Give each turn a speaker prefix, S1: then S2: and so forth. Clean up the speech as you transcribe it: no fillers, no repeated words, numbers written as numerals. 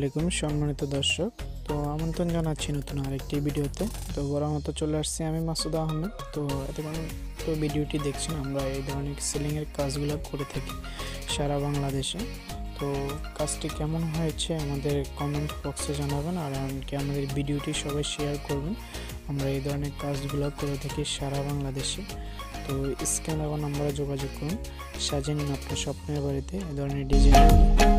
S1: আলাইকুম সম্মানিত দর্শক। তো আমন্ত্রণ জানাচ্ছি নতুন আরেকটি ভিডিওতে। তো বড় মতো চলে আসছি আমি মাসুদ আহমেদ। তো এতক্ষণ তো ভিডিওটি দেখছেন, আমরা এই ধরনের সেলিংয়ের কাজগুলো করে থাকি সারা বাংলাদেশে। তো কাজটি কেমন হয়েছে আমাদের কমেন্ট বক্সে জানাবেন, আর এমনকি আমাদের ভিডিওটি সবাই শেয়ার করবেন। আমরা এই ধরনের কাজগুলো করে থাকি সারা বাংলাদেশে। তো স্ক্রিনে দেওয়া নাম্বারে যোগাযোগ করুন, সাজিয়ে নিন আপনার স্বপ্নের বাড়িতে এ ধরনের ডিজাইন।